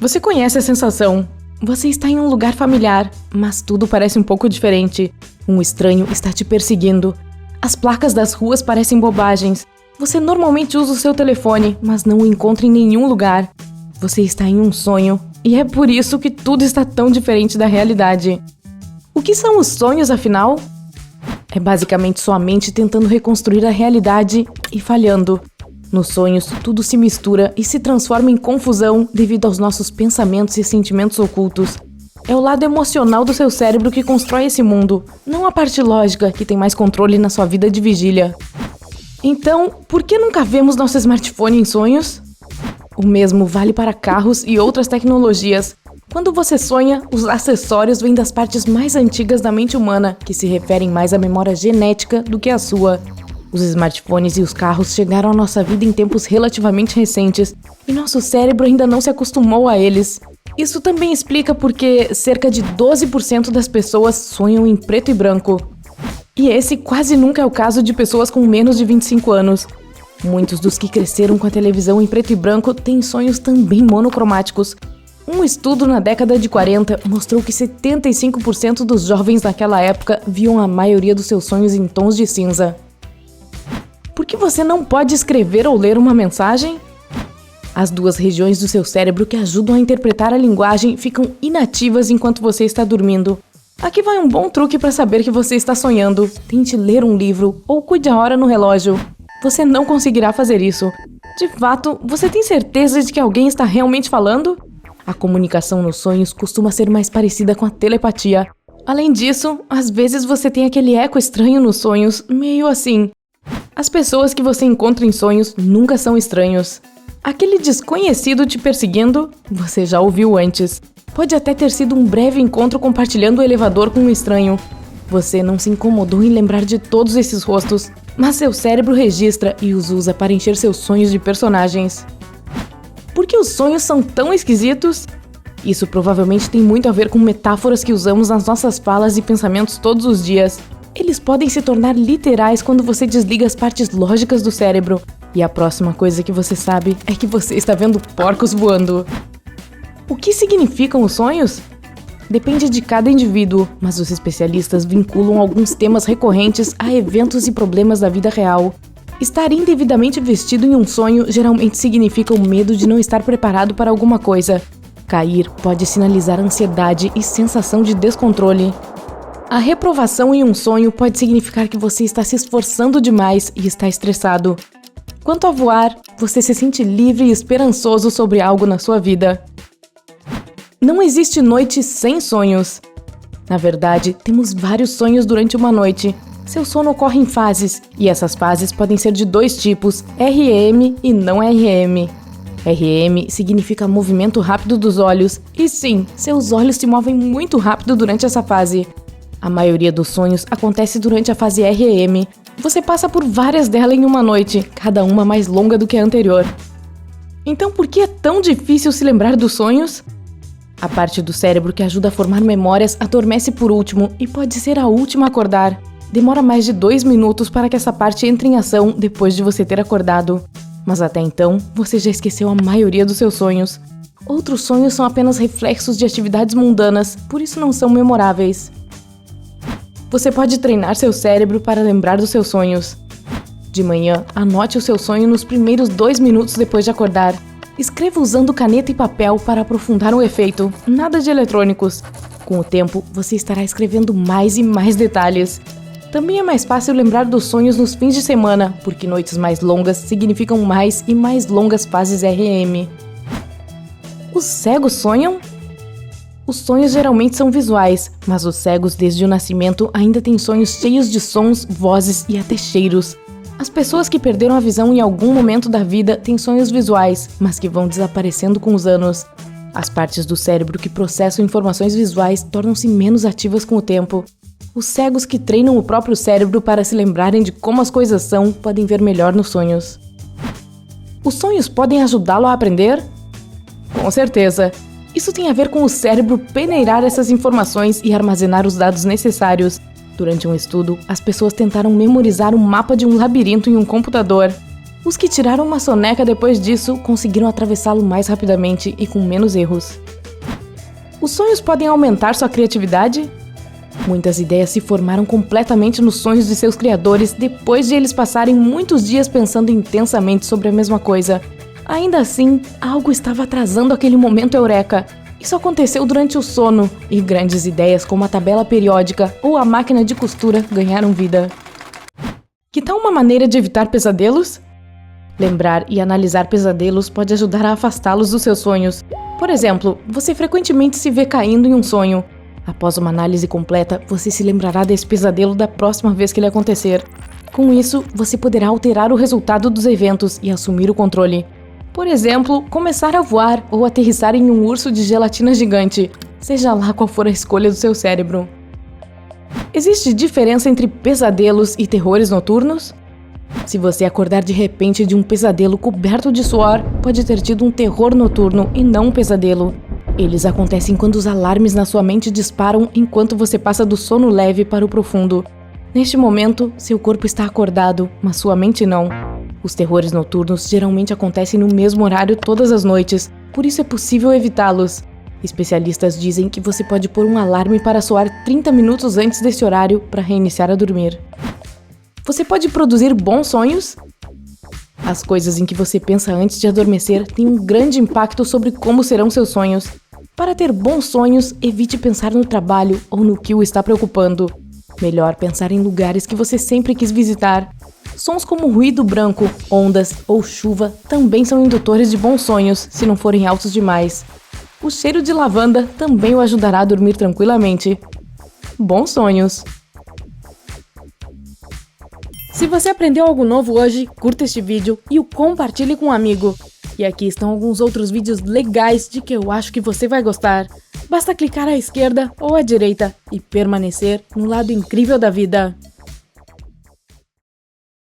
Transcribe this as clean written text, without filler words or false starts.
Você conhece a sensação? Você está em um lugar familiar, mas tudo parece um pouco diferente. Um estranho está te perseguindo. As placas das ruas parecem bobagens. Você normalmente usa o seu telefone, mas não o encontra em nenhum lugar. Você está em um sonho, e é por isso que tudo está tão diferente da realidade. O que são os sonhos, afinal? É basicamente sua mente tentando reconstruir a realidade e falhando. Nos sonhos, tudo se mistura e se transforma em confusão devido aos nossos pensamentos e sentimentos ocultos. É o lado emocional do seu cérebro que constrói esse mundo, não a parte lógica que tem mais controle na sua vida de vigília. Então, por que nunca vemos nosso smartphone em sonhos? O mesmo vale para carros e outras tecnologias. Quando você sonha, os acessórios vêm das partes mais antigas da mente humana, que se referem mais à memória genética do que à sua. Os smartphones e os carros chegaram à nossa vida em tempos relativamente recentes, e nosso cérebro ainda não se acostumou a eles. Isso também explica porque cerca de 12% das pessoas sonham em preto e branco. E esse quase nunca é o caso de pessoas com menos de 25 anos. Muitos dos que cresceram com a televisão em preto e branco têm sonhos também monocromáticos. Um estudo na década de 40 mostrou que 75% dos jovens naquela época viam a maioria dos seus sonhos em tons de cinza. Por que você não pode escrever ou ler uma mensagem? As duas regiões do seu cérebro que ajudam a interpretar a linguagem ficam inativas enquanto você está dormindo. Aqui vai um bom truque para saber que você está sonhando. Tente ler um livro ou cuide a hora no relógio. Você não conseguirá fazer isso. De fato, você tem certeza de que alguém está realmente falando? A comunicação nos sonhos costuma ser mais parecida com a telepatia. Além disso, às vezes você tem aquele eco estranho nos sonhos, meio assim. As pessoas que você encontra em sonhos nunca são estranhos. Aquele desconhecido te perseguindo, você já ouviu antes. Pode até ter sido um breve encontro compartilhando o elevador com um estranho. Você não se incomodou em lembrar de todos esses rostos, mas seu cérebro registra e os usa para encher seus sonhos de personagens. Por que os sonhos são tão esquisitos? Isso provavelmente tem muito a ver com metáforas que usamos nas nossas falas e pensamentos todos os dias. Eles podem se tornar literais quando você desliga as partes lógicas do cérebro. E a próxima coisa que você sabe é que você está vendo porcos voando. O que significam os sonhos? Depende de cada indivíduo, mas os especialistas vinculam alguns temas recorrentes a eventos e problemas da vida real. Estar indevidamente vestido em um sonho geralmente significa o medo de não estar preparado para alguma coisa. Cair pode sinalizar ansiedade e sensação de descontrole. A reprovação em um sonho pode significar que você está se esforçando demais e está estressado. Quanto a voar, você se sente livre e esperançoso sobre algo na sua vida. Não existe noite sem sonhos. Na verdade, temos vários sonhos durante uma noite. Seu sono ocorre em fases, e essas fases podem ser de dois tipos, REM e não REM. REM significa movimento rápido dos olhos, e sim, seus olhos se movem muito rápido durante essa fase. A maioria dos sonhos acontece durante a fase REM. Você passa por várias delas em uma noite, cada uma mais longa do que a anterior. Então por que é tão difícil se lembrar dos sonhos? A parte do cérebro que ajuda a formar memórias adormece por último e pode ser a última a acordar. Demora mais de 2 minutos para que essa parte entre em ação depois de você ter acordado. Mas até então, você já esqueceu a maioria dos seus sonhos. Outros sonhos são apenas reflexos de atividades mundanas, por isso não são memoráveis. Você pode treinar seu cérebro para lembrar dos seus sonhos. De manhã, anote o seu sonho nos primeiros 2 minutos depois de acordar. Escreva usando caneta e papel para aprofundar o efeito, nada de eletrônicos. Com o tempo, você estará escrevendo mais e mais detalhes. Também é mais fácil lembrar dos sonhos nos fins de semana, porque noites mais longas significam mais e mais longas fases REM. Os cegos sonham? Os sonhos geralmente são visuais, mas os cegos desde o nascimento ainda têm sonhos cheios de sons, vozes e até cheiros. As pessoas que perderam a visão em algum momento da vida têm sonhos visuais, mas que vão desaparecendo com os anos. As partes do cérebro que processam informações visuais tornam-se menos ativas com o tempo. Os cegos que treinam o próprio cérebro para se lembrarem de como as coisas são podem ver melhor nos sonhos. Os sonhos podem ajudá-lo a aprender? Com certeza! Isso tem a ver com o cérebro peneirar essas informações e armazenar os dados necessários. Durante um estudo, as pessoas tentaram memorizar um mapa de um labirinto em um computador. Os que tiraram uma soneca depois disso conseguiram atravessá-lo mais rapidamente e com menos erros. Os sonhos podem aumentar sua criatividade? Muitas ideias se formaram completamente nos sonhos de seus criadores depois de eles passarem muitos dias pensando intensamente sobre a mesma coisa. Ainda assim, algo estava atrasando aquele momento eureka. Isso aconteceu durante o sono, e grandes ideias como a tabela periódica ou a máquina de costura ganharam vida. Que tal uma maneira de evitar pesadelos? Lembrar e analisar pesadelos pode ajudar a afastá-los dos seus sonhos. Por exemplo, você frequentemente se vê caindo em um sonho. Após uma análise completa, você se lembrará desse pesadelo da próxima vez que ele acontecer. Com isso, você poderá alterar o resultado dos eventos e assumir o controle. Por exemplo, começar a voar ou aterrissar em um urso de gelatina gigante, seja lá qual for a escolha do seu cérebro. Existe diferença entre pesadelos e terrores noturnos? Se você acordar de repente de um pesadelo coberto de suor, pode ter tido um terror noturno e não um pesadelo. Eles acontecem quando os alarmes na sua mente disparam enquanto você passa do sono leve para o profundo. Neste momento, seu corpo está acordado, mas sua mente não. Os terrores noturnos geralmente acontecem no mesmo horário todas as noites, por isso é possível evitá-los. Especialistas dizem que você pode pôr um alarme para soar 30 minutos antes desse horário para reiniciar a dormir. Você pode produzir bons sonhos? As coisas em que você pensa antes de adormecer têm um grande impacto sobre como serão seus sonhos. Para ter bons sonhos, evite pensar no trabalho ou no que o está preocupando. Melhor pensar em lugares que você sempre quis visitar. Sons como ruído branco, ondas ou chuva também são indutores de bons sonhos, se não forem altos demais. O cheiro de lavanda também o ajudará a dormir tranquilamente. Bons sonhos! Se você aprendeu algo novo hoje, curta este vídeo e o compartilhe com um amigo. E aqui estão alguns outros vídeos legais de que eu acho que você vai gostar. Basta clicar à esquerda ou à direita e permanecer no lado incrível da vida.